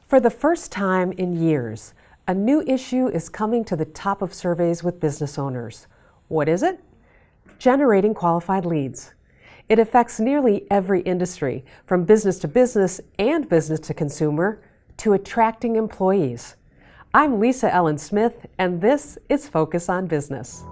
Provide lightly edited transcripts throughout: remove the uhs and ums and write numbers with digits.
For the first time in years, a new issue is coming to the top of surveys with business owners. What is it? Generating qualified leads. It affects nearly every industry, from business to business and business to consumer, to attracting employees. I'm Lisa Ellen Smith, and this is Focus on Business.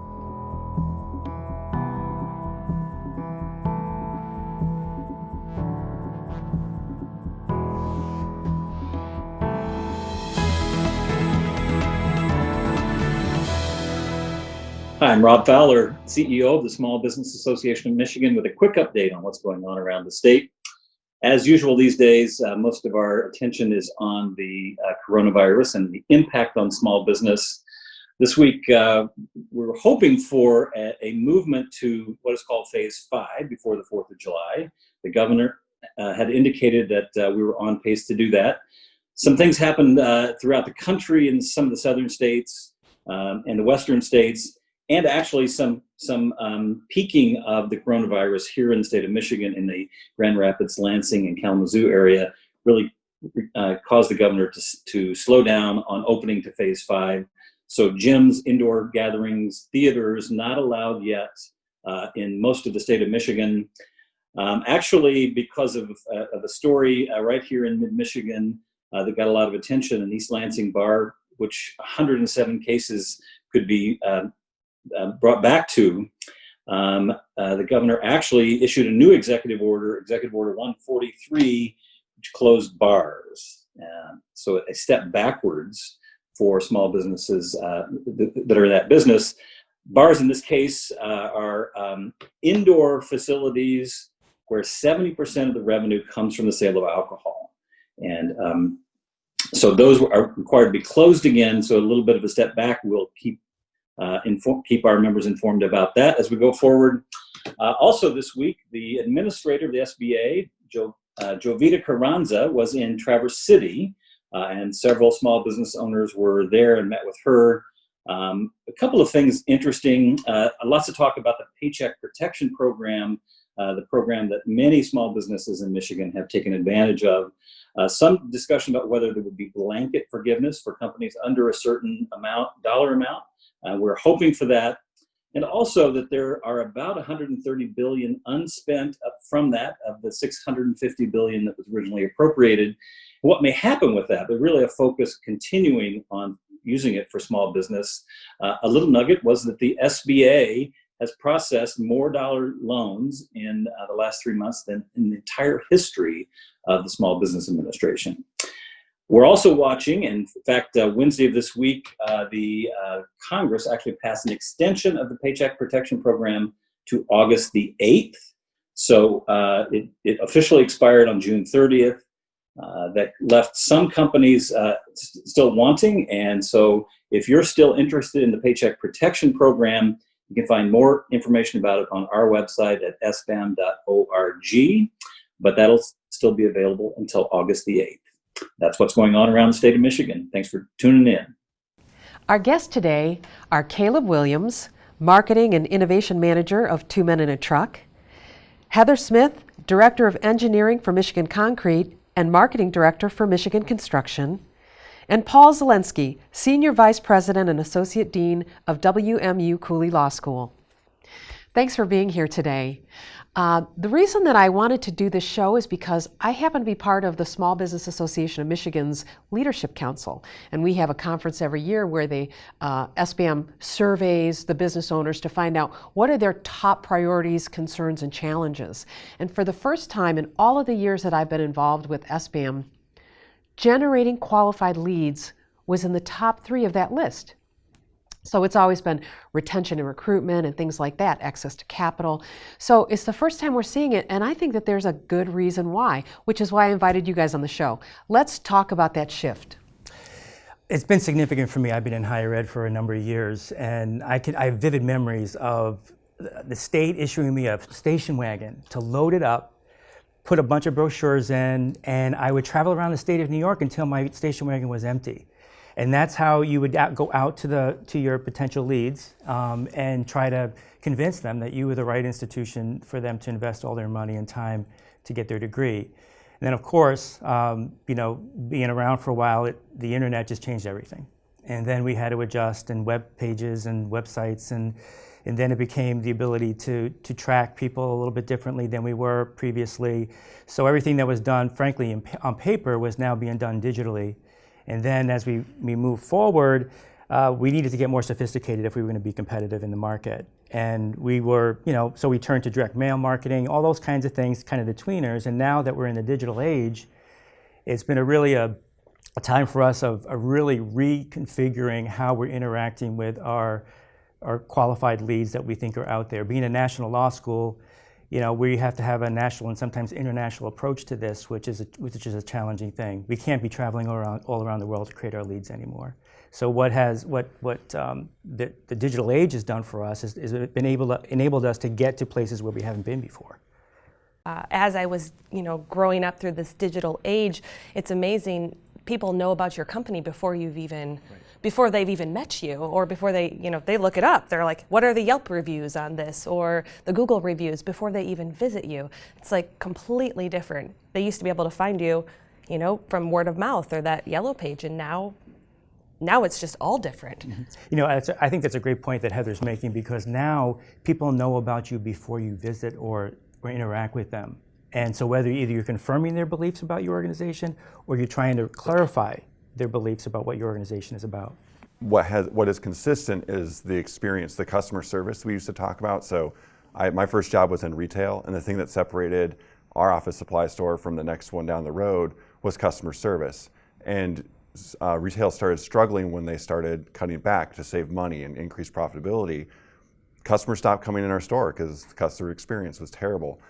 Hi, I'm Rob Fowler, CEO of the Small Business Association of Michigan, with a quick update on what's going on around the state. As usual these days, most of our attention is on the coronavirus and the impact on small business. This week, we're hoping for a movement to what is called Phase 5 before the 4th of July. The governor had indicated that we were on pace to do that. Some things happened throughout the country in some of the southern states and the western states, and actually some peaking of the coronavirus here in the state of Michigan in the Grand Rapids, Lansing, and Kalamazoo area really caused the governor to slow down on opening to Phase 5. So gyms, indoor gatherings, theaters not allowed yet in most of the state of Michigan. Actually, because of a story right here in mid-Michigan that got a lot of attention, an East Lansing bar, which 107 cases could be brought back to, the governor actually issued a new executive order 143, which closed bars. So a step backwards for small businesses that are in that business. Bars in this case are indoor facilities where 70% of the revenue comes from the sale of alcohol. And so those are required to be closed again. So a little bit of a step back. We'll keep our members informed about that as we go forward. Also this week, the administrator of the SBA, Jovita Carranza, was in Traverse City, and several small business owners were there and met with her. A couple of things interesting, lots of talk about the Paycheck Protection Program, the program that many small businesses in Michigan have taken advantage of. Some discussion about whether there would be blanket forgiveness for companies under a certain dollar amount. We're hoping for that. And also that there are about $130 billion unspent up from that of the $650 billion that was originally appropriated. What may happen with that, but really a focus continuing on using it for small business. A little nugget was that the SBA has processed more dollar loans in the last 3 months than in the entire history of the Small Business Administration. We're also watching, and in fact, Wednesday of this week, the Congress actually passed an extension of the Paycheck Protection Program to August the 8th. So it officially expired on June 30th. That left some companies still wanting. And so if you're still interested in the Paycheck Protection Program, you can find more information about it on our website at sbam.org. But that'll still be available until August the 8th. That's what's going on around the state of Michigan. Thanks for tuning in. Our guests today are Caleb Williams, Marketing and Innovation Manager of Two Men in a Truck, Heather Smith, Director of Engineering for Michigan Concrete and Marketing Director for Michigan Construction, and Paul Zelensky, Senior Vice President and Associate Dean of WMU Cooley Law School. Thanks for being here today. The reason that I wanted to do this show is because I happen to be part of the Small Business Association of Michigan's Leadership Council, and we have a conference every year where the SBM surveys the business owners to find out what are their top priorities, concerns, and challenges. And for the first time in all of the years that I've been involved with SBM, generating qualified leads was in the top 3 of that list. So it's always been retention and recruitment and things like that, access to capital. So it's the first time we're seeing it, and I think that there's a good reason why, which is why I invited you guys on the show. Let's talk about that shift. It's been significant for me. I've been in higher ed for a number of years, and I have vivid memories of the state issuing me a station wagon to load it up, put a bunch of brochures in, and I would travel around the state of New York until my station wagon was empty. And that's how you would go out to your potential leads and try to convince them that you were the right institution for them to invest all their money and time to get their degree. And then, of course, being around for a while, the internet just changed everything. And then we had to adjust in web pages and websites, and then it became the ability to track people a little bit differently than we were previously. So everything that was done, frankly, on paper was now being done digitally. And then as we move forward, we needed to get more sophisticated if we were going to be competitive in the market. And we were, so we turned to direct mail marketing, all those kinds of things, kind of the tweeners. And now that we're in the digital age, it's been a time for us of really reconfiguring how we're interacting with our qualified leads that we think are out there. Being a national law school, we have to have a national and sometimes international approach to this, which is a challenging thing. We can't be traveling all around the world to create our leads anymore. So what the digital age has done for us is enabled us to get to places where we haven't been before. As I was, growing up through this digital age, it's amazing. People know about your company before before they've even met you, or before they look it up. They're like, what are the Yelp reviews on this, or the Google reviews, before they even visit you. It's like completely different. They used to be able to find you, from word of mouth or that yellow page, and now it's just all different. Mm-hmm. I think that's a great point that Heather's making, because now people know about you before you visit or interact with them. And so whether either you're confirming their beliefs about your organization or you're trying to clarify their beliefs about what your organization is about. What is consistent is the experience, the customer service we used to talk about. So my first job was in retail, and the thing that separated our office supply store from the next one down the road was customer service. And retail started struggling when they started cutting back to save money and increase profitability. Customers stopped coming in our store because the customer experience was terrible.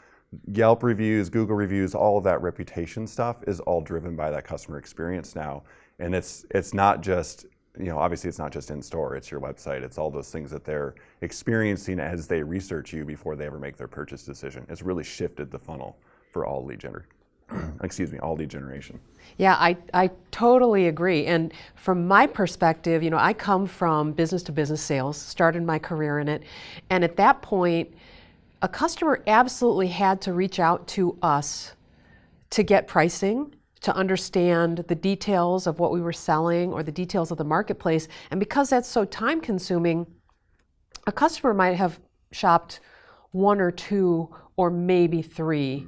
Yelp reviews, Google reviews, all of that reputation stuff is all driven by that customer experience now. And it's not just, obviously it's not just in store, it's your website, it's all those things that they're experiencing as they research you before they ever make their purchase decision. It's really shifted the funnel for all lead generation. Yeah, I totally agree. And from my perspective, I come from business to business sales, started my career in it. And at that point, a customer absolutely had to reach out to us to get pricing, to understand the details of what we were selling or the details of the marketplace. And because that's so time consuming, a customer might have shopped one or two or maybe three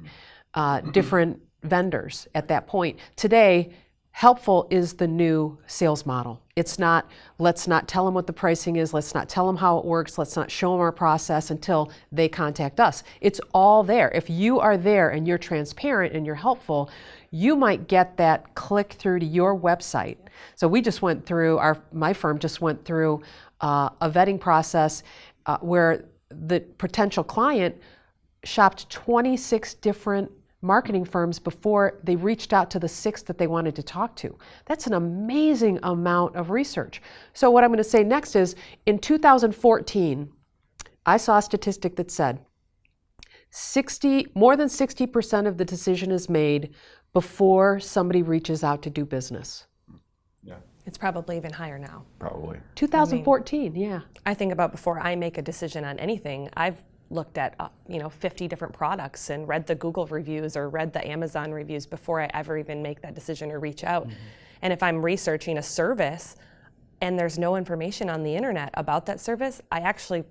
different vendors at that point. Today, Helpful is the new sales model. It's not, let's not tell them what the pricing is, let's not tell them how it works, let's not show them our process until they contact us. It's all there. If you are there and you're transparent and you're helpful, you might get that click through to your website. So we just went through, my firm just went through a vetting process where the potential client shopped 26 different marketing firms before they reached out to the 6 that they wanted to talk to. That's an amazing amount of research. So what I'm going to say next is, in 2014, I saw a statistic that said more than 60% of the decision is made before somebody reaches out to do business. Yeah. It's probably even higher now. Probably. 2014, yeah. I think about before I make a decision on anything, I've looked at 50 different products and read the Google reviews or read the Amazon reviews before I ever even make that decision or reach out. Mm-hmm. And if I'm researching a service and there's no information on the internet about that service, I actually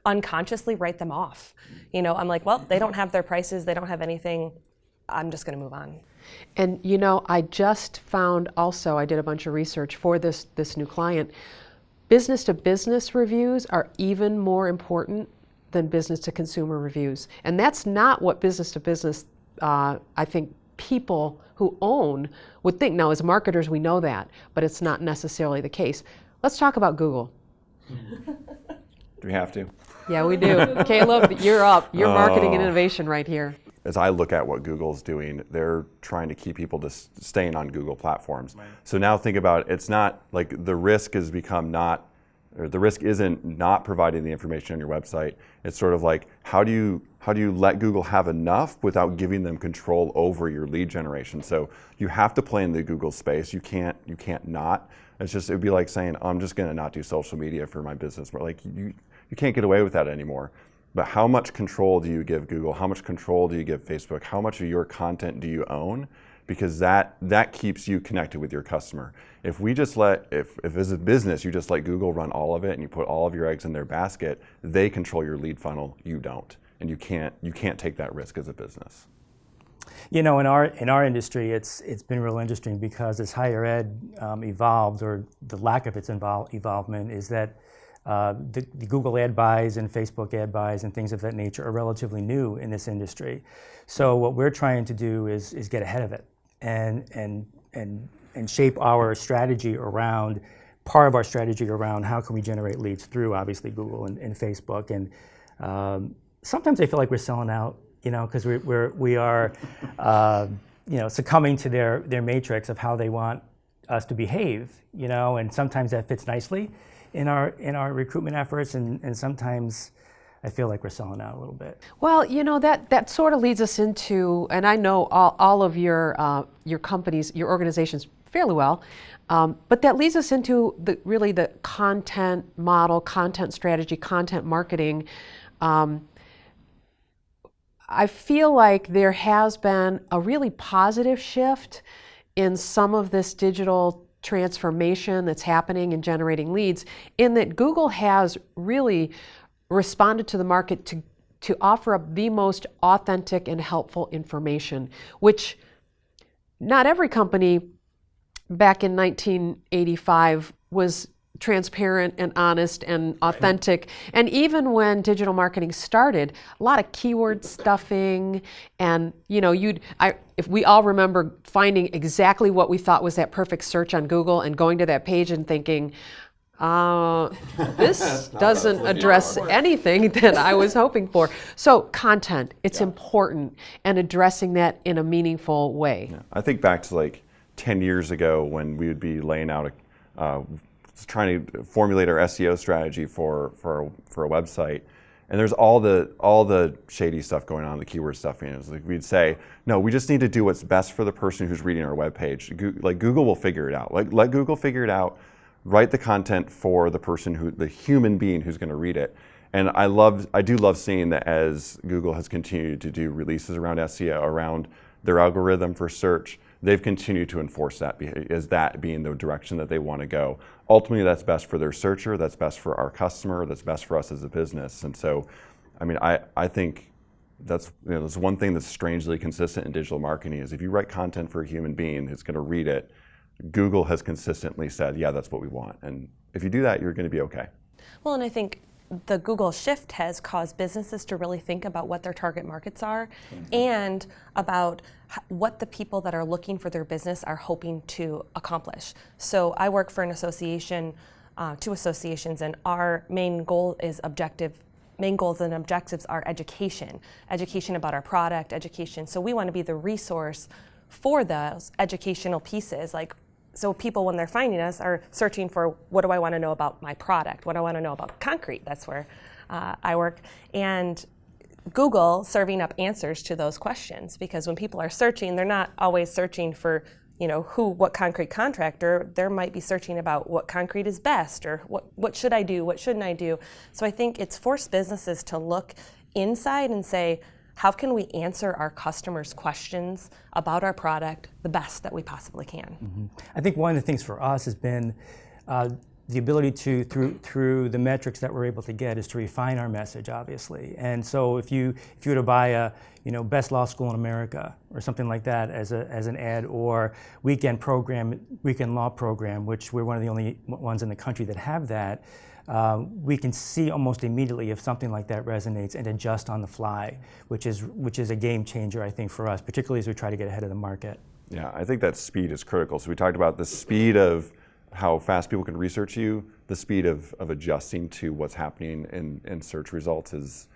unconsciously write them off. I'm like, well, they don't have their prices, they don't have anything, I'm just going to move on. And I just found also, I did a bunch of research for this new client, business to business reviews are even more important than business to consumer reviews. And that's not what business to business, I think people who own would think. Now, as marketers, we know that, but it's not necessarily the case. Let's talk about Google. Do we have to? Yeah, we do. Caleb, you're up. You're marketing and innovation right here. As I look at what Google's doing, they're trying to keep people staying on Google platforms. Right. So now think about it, it's not like the risk has become the risk isn't not providing the information on your website. It's sort of like, how do you let Google have enough without giving them control over your lead generation? So you have to play in the Google space. You can't not. It'd be like saying, I'm just going to not do social media for my business. But like you can't get away with that anymore. But how much control do you give Google? How much control do you give Facebook? How much of your content do you own? Because that keeps you connected with your customer. If we just if as a business, you just let Google run all of it and you put all of your eggs in their basket, they control your lead funnel, you don't. And you can't take that risk as a business. You know, in our industry, it's been real interesting because as higher ed evolved, or the lack of its evolvement, is that the Google ad buys and Facebook ad buys and things of that nature are relatively new in this industry. So what we're trying to do is get ahead of it and shape our strategy around, part of our strategy around how can we generate leads through obviously Google and Facebook. And sometimes I feel like we're selling out, you know, because we are you know, succumbing to their matrix of how they want us to behave, you know, and sometimes that fits nicely in our recruitment efforts, and sometimes I feel like we're selling out a little bit. Well, you know, that sort of leads us into, and I know all of your companies, your organizations fairly well, but that leads us into really the content model, content strategy, content marketing. I feel like there has been a really positive shift in some of this digital transformation that's happening and generating leads, in that Google has really responded to the market to offer up the most authentic and helpful information, which not every company back in 1985 was transparent and honest and authentic. And even when digital marketing started, a lot of keyword stuffing, and you know, if we all remember finding exactly what we thought was that perfect search on Google and going to that page and thinking, this doesn't address anything that I was hoping for. So content, it's important, and addressing that in a meaningful way. Yeah. I think back to like 10 years ago when we would be laying out trying to formulate our SEO strategy for a website, and there's all the shady stuff going on, the keyword stuff. You know, like we'd say, no, we just need to do what's best for the person who's reading our web page. Like Google will figure it out. Like let Google figure it out. Write the content for the person the human being who's going to read it. And I do love seeing that as Google has continued to do releases around SEO, around their algorithm for search, they've continued to enforce that as that being the direction that they want to go. Ultimately, that's best for their searcher, that's best for our customer, that's best for us as a business. And so, I mean, I think that's one thing that's strangely consistent in digital marketing is if you write content for a human being who's going to read it, Google has consistently said, yeah, that's what we want. And if you do that, you're going to be okay. Well, and I think the Google shift has caused businesses to really think about what their target markets are and about what the people that are looking for their business are hoping to accomplish. So I work for an association, 2 associations, and our main goals and objectives are education about our product, education. So we want to be the resource for those educational pieces, so people, when they're finding us, are searching for, what do I want to know about my product? What do I want to know about concrete? That's where I work. And Google serving up answers to those questions, because when people are searching, they're not always searching for, what concrete contractor. They might be searching about what concrete is best, or what should I do, what shouldn't I do. So I think it's forced businesses to look inside and say, how can we answer our customers' questions about our product the best that we possibly can? Mm-hmm. I think one of the things for us has been the ability to, through the metrics that we're able to get, is to refine our message, obviously. And so if you were to buy a best law school in America or something like that as an ad, or weekend law program, which we're one of the only ones in the country that have that, we can see almost immediately if something like that resonates and adjust on the fly, which is a game changer, I think, for us, particularly as we try to get ahead of the market. Yeah, I think that speed is critical. So we talked about the speed of how fast people can research you. The speed of adjusting to what's happening in search results is,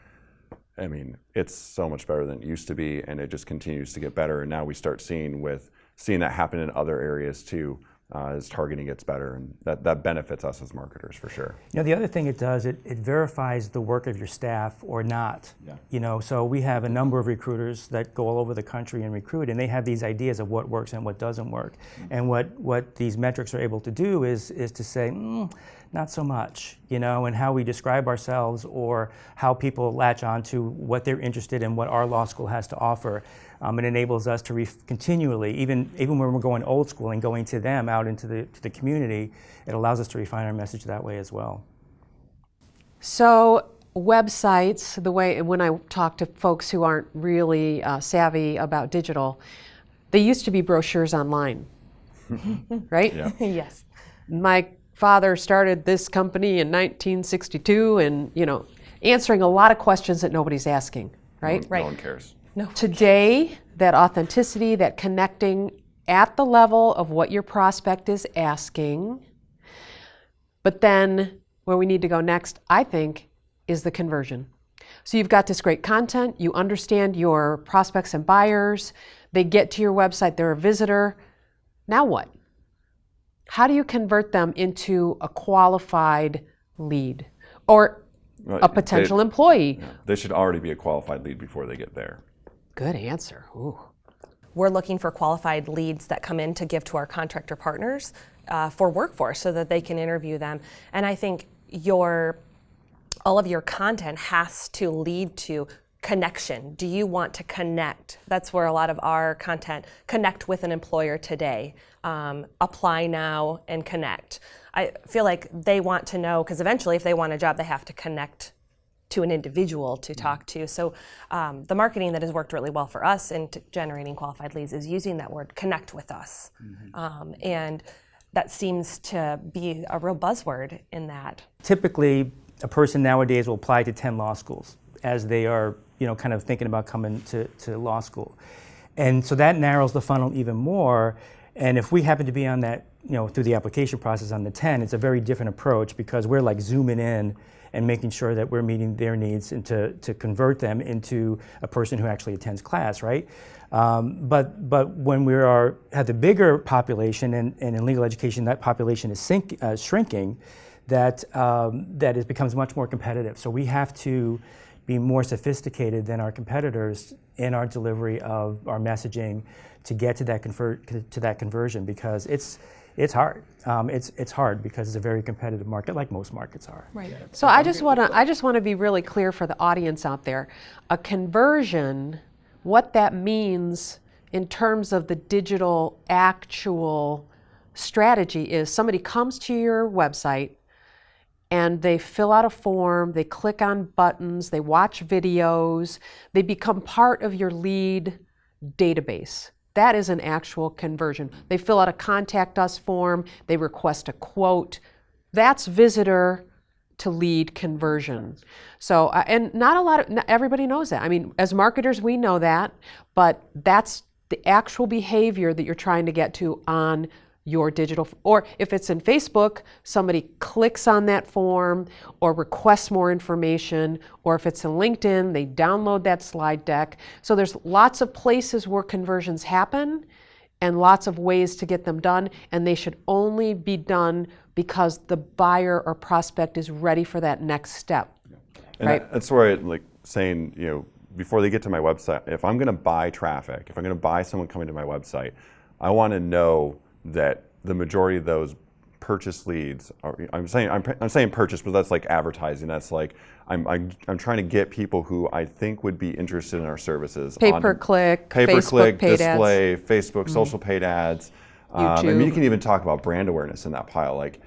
I mean, it's so much better than it used to be, and it just continues to get better. And now we start seeing that happen in other areas too. as targeting gets better, and that benefits us as marketers for sure. You know, the other thing it does, it verifies the work of your staff or not. Yeah. You know, so we have a number of recruiters that go all over the country and recruit, and they have these ideas of what works and what doesn't work. And what these metrics are able to do is to say, not so much, you know, and how we describe ourselves or how people latch on to what they're interested in, what our law school has to offer. It enables us to continually, even when we're going old school and going to them out into the community, it allows us to refine our message that way as well. So websites, the way when I talk to folks who aren't really savvy about digital, they used to be brochures online, right? Yeah. Yes. My father started this company in 1962, and answering a lot of questions that nobody's asking, right? No one cares. Today, that authenticity, that connecting at the level of what your prospect is asking, but then where we need to go next, I think, is the conversion. So you've got this great content, you understand your prospects and buyers, they get to your website, they're a visitor. Now what? How do you convert them into a qualified lead or a potential employee? Yeah, they should already be a qualified lead before they get there. Good answer. Ooh. We're looking for qualified leads that come in to give to our contractor partners for workforce so that they can interview them. And I think all of your content has to lead to connection. Do you want to connect? That's where a lot of our content, connect with an employer today, apply now and connect. I feel like they want to know, because eventually if they want a job, they have to connect to an individual to talk to. So the marketing that has worked really well for us in generating qualified leads is using that word, connect with us. And that seems to be a real buzzword in that. Typically, a person nowadays will apply to 10 law schools as they are, kind of thinking about coming to law school. And so that narrows the funnel even more. And if we happen to be on that, through the application process on the 10, it's a very different approach because we're like zooming in and making sure that we're meeting their needs and to convert them into a person who actually attends class, right? But when we have the bigger population and in legal education, that population is shrinking, that it becomes much more competitive. So we have to be more sophisticated than our competitors in our delivery of our messaging to get to that conversion because it's hard. It's hard because it's a very competitive market, like most markets are. Right. So I just want to be really clear for the audience out there. A conversion, what that means in terms of the digital actual strategy is somebody comes to your website and they fill out a form, they click on buttons, they watch videos, they become part of your lead database. That is an actual conversion. They fill out a contact us form, they request a quote. That's visitor to lead conversion. So, and not everybody knows that. I mean, as marketers, we know that, but that's the actual behavior that you're trying to get to on your digital, or if it's in Facebook, somebody clicks on that form or requests more information, or if it's in LinkedIn, they download that slide deck. So there's lots of places where conversions happen and lots of ways to get them done, and they should only be done because the buyer or prospect is ready for that next step. And right? That's where I like saying, before they get to my website, if I'm going to buy traffic, if I'm going to buy someone coming to my website, I want to know that the majority of those purchase leads are, I'm saying purchase, but that's like advertising. That's like I'm trying to get people who I think would be interested in our services. Pay-per-click, Pay-per-click, Facebook paid display, ads. Facebook, social paid ads. I mean, you can even talk about brand awareness in that pile, like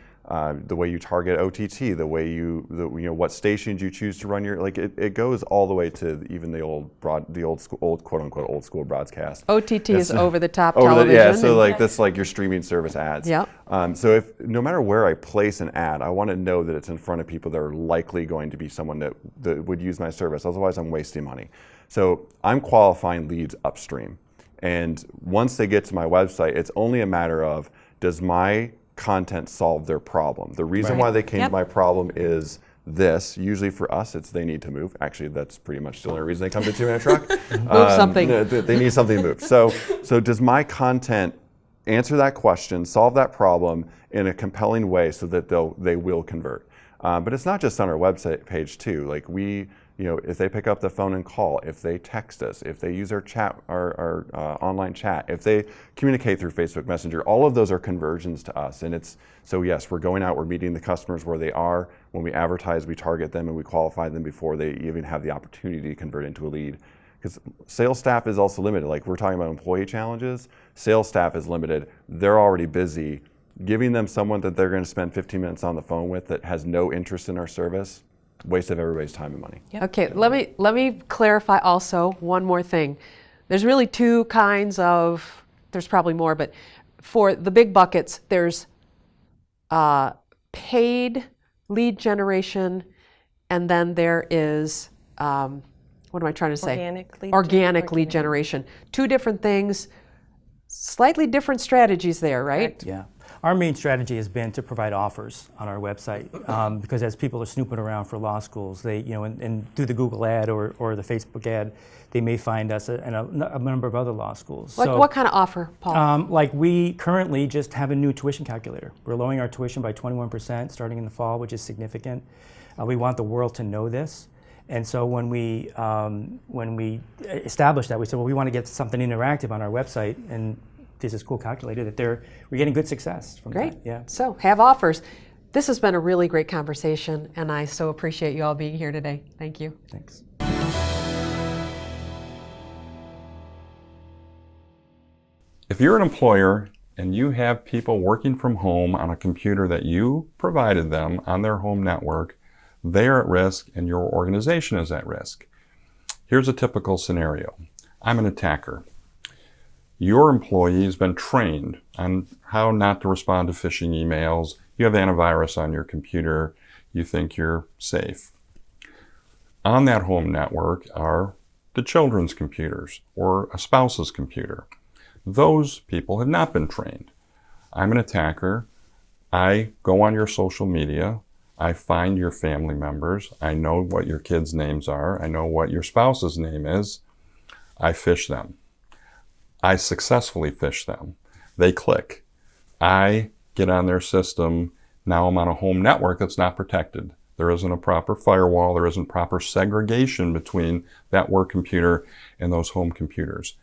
the way you target OTT, the way what stations you choose to run your, like it goes all the way to even the old quote unquote old school broadcast. OTT is over the top television. Yeah, so like that's like your streaming service ads. Yep. So if no matter where I place an ad, I want to know that it's in front of people that are likely going to be someone that would use my service. Otherwise, I'm wasting money. So I'm qualifying leads upstream. And once they get to my website, it's only a matter of, does my content solve their problem? The reason why they came to my problem is this. Usually for us, it's they need to move. Actually, that's pretty much the only reason they come to 2 Minute Truck. Move something. They need something to move. So does my content answer that question, solve that problem in a compelling way so that they will convert. But it's not just on our website page too. Like if they pick up the phone and call, if they text us, if they use our chat, our online chat, if they communicate through Facebook Messenger, all of those are conversions to us. And so yes, we're going out, we're meeting the customers where they are. When we advertise, we target them and we qualify them before they even have the opportunity to convert into a lead. Because sales staff is also limited. Like we're talking about employee challenges, sales staff is limited. They're already busy. Giving them someone that they're going to spend 15 minutes on the phone with that has no interest in our service, waste of everybody's time and money. Yep. Okay, let me clarify also one more thing. There's really two kinds of, there's probably more, but for the big buckets, there's paid lead generation, and then there is, what am I trying to say? Organic lead generation. Two different things, slightly different strategies there, right? Correct. Yeah. Our main strategy has been to provide offers on our website because as people are snooping around for law schools, they, and through the Google ad or the Facebook ad, they may find us in a number of other law schools. Like So, what kind of offer, Paul? like we currently just have a new tuition calculator. We're lowering our tuition by 21% starting in the fall, which is significant. We want the world to know this. And so when we established that, we said, well, we want to get something interactive on our website, and there's this cool calculator that we're getting good success from Great. that. Yeah. So have offers. This has been a really great conversation, and I so appreciate you all being here today. Thank you. Thanks. If you're an employer and you have people working from home on a computer that you provided them on their home network, they are at risk and your organization is at risk. Here's a typical scenario. I'm an attacker. Your employee has been trained on how not to respond to phishing emails. You have antivirus on your computer. You think you're safe. On that home network are the children's computers or a spouse's computer. Those people have not been trained. I'm an attacker. I go on your social media. I find your family members. I know what your kids' names are. I know what your spouse's name is. I phish them. I successfully phish them. They click. I get on their system. Now I'm on a home network that's not protected. There isn't a proper firewall. There isn't proper segregation between that work computer and those home computers.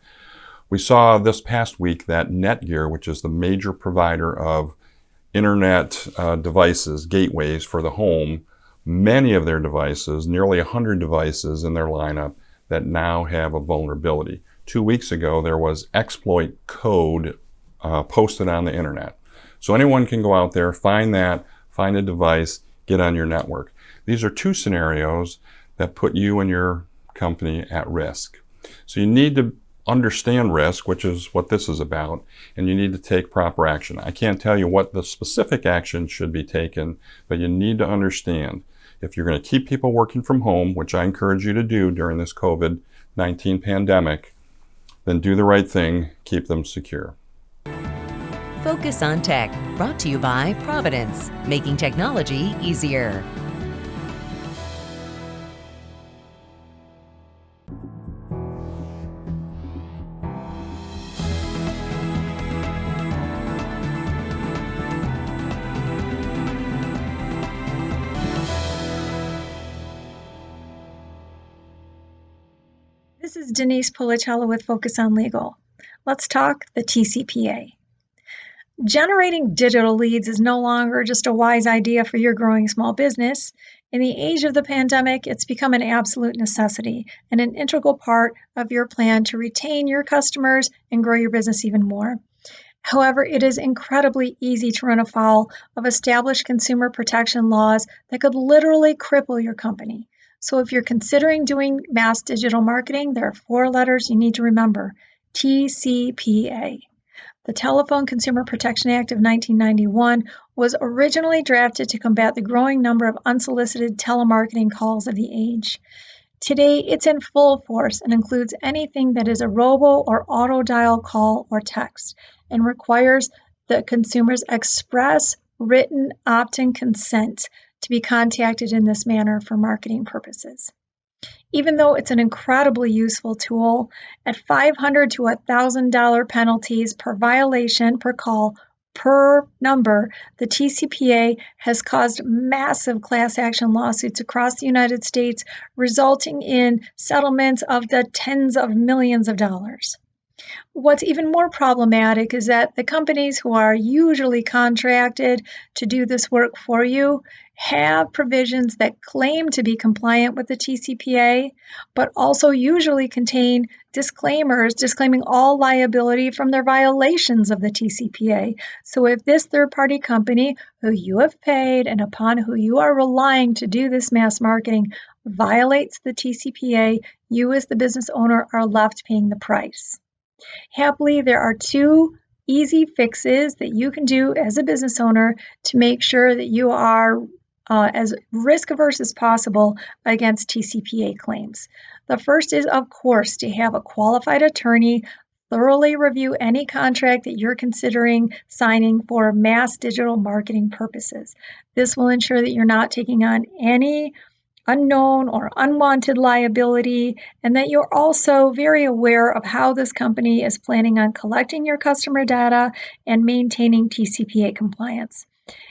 We saw this past week that Netgear, which is the major provider of internet devices, gateways for the home, many of their devices, nearly 100 devices in their lineup that now have a vulnerability. 2 weeks ago, there was exploit code posted on the internet. So anyone can go out there, find a device, get on your network. These are two scenarios that put you and your company at risk. So you need to understand risk, which is what this is about, and you need to take proper action. I can't tell you what the specific action should be taken, but you need to understand if you're going to keep people working from home, which I encourage you to do during this COVID-19 pandemic, then do the right thing, keep them secure. Focus on Tech, brought to you by Providence, making technology easier. This is Denise Pulicello with Focus on Legal. Let's talk the TCPA. Generating digital leads is no longer just a wise idea for your growing small business. In the age of the pandemic, it's become an absolute necessity and an integral part of your plan to retain your customers and grow your business even more. However, it is incredibly easy to run afoul of established consumer protection laws that could literally cripple your company. So if you're considering doing mass digital marketing, there are 4 letters you need to remember: TCPA. The Telephone Consumer Protection Act of 1991 was originally drafted to combat the growing number of unsolicited telemarketing calls of the age. Today, it's in full force and includes anything that is a robo or auto dial call or text, and requires the consumer's express written opt-in consent to be contacted in this manner for marketing purposes. Even though it's an incredibly useful tool, at $500 to $1,000 penalties per violation per call per number, the TCPA has caused massive class action lawsuits across the United States, resulting in settlements of the tens of millions of dollars. What's even more problematic is that the companies who are usually contracted to do this work for you have provisions that claim to be compliant with the TCPA, but also usually contain disclaimers disclaiming all liability from their violations of the TCPA. So if this third-party company who you have paid and upon who you are relying to do this mass marketing violates the TCPA, you as the business owner are left paying the price. Happily, there are two easy fixes that you can do as a business owner to make sure that you are as risk averse as possible against TCPA claims. The first is, of course, to have a qualified attorney thoroughly review any contract that you're considering signing for mass digital marketing purposes. This will ensure that you're not taking on any unknown or unwanted liability, and that you're also very aware of how this company is planning on collecting your customer data and maintaining TCPA compliance.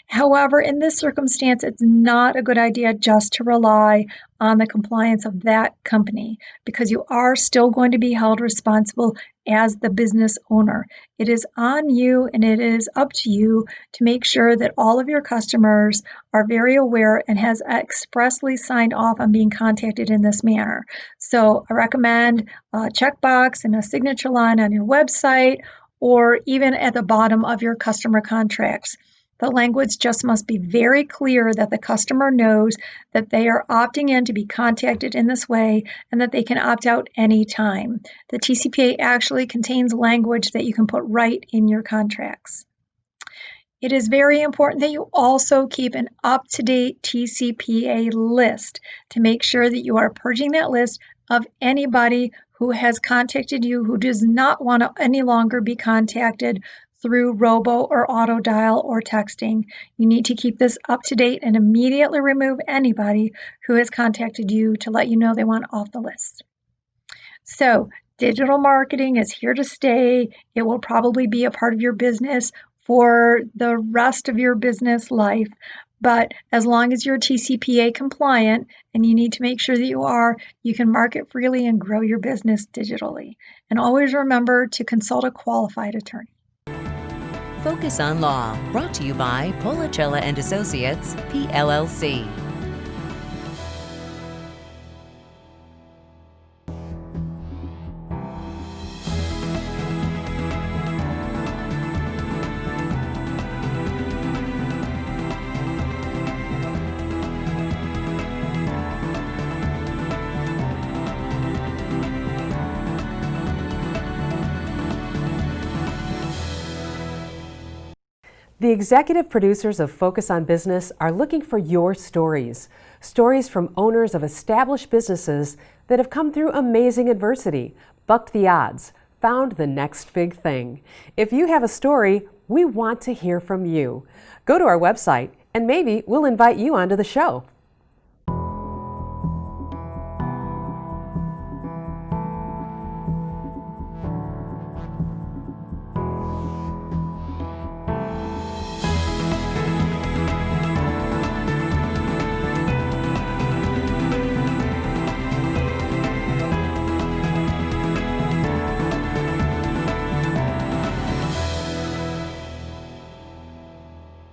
However, in this circumstance, it's not a good idea just to rely on the compliance of that company, because you are still going to be held responsible as the business owner. It is on you, and it is up to you to make sure that all of your customers are very aware and has expressly signed off on being contacted in this manner. So I recommend a checkbox and a signature line on your website, or even at the bottom of your customer contracts. The language just must be very clear that the customer knows that they are opting in to be contacted in this way and that they can opt out anytime. The TCPA actually contains language that you can put right in your contracts. It is very important that you also keep an up-to-date TCPA list to make sure that you are purging that list of anybody who has contacted you who does not want to any longer be contacted through robo or auto dial or texting. You need to keep this up to date and immediately remove anybody who has contacted you to let you know they want off the list. So, digital marketing is here to stay. It will probably be a part of your business for the rest of your business life. But as long as you're TCPA compliant, and you need to make sure that you can market freely and grow your business digitally. And always remember to consult a qualified attorney. Focus on Law, brought to you by Policella and Associates, PLLC. The executive producers of Focus on Business are looking for your stories. Stories from owners of established businesses that have come through amazing adversity, bucked the odds, found the next big thing. If you have a story, we want to hear from you. Go to our website and maybe we'll invite you onto the show.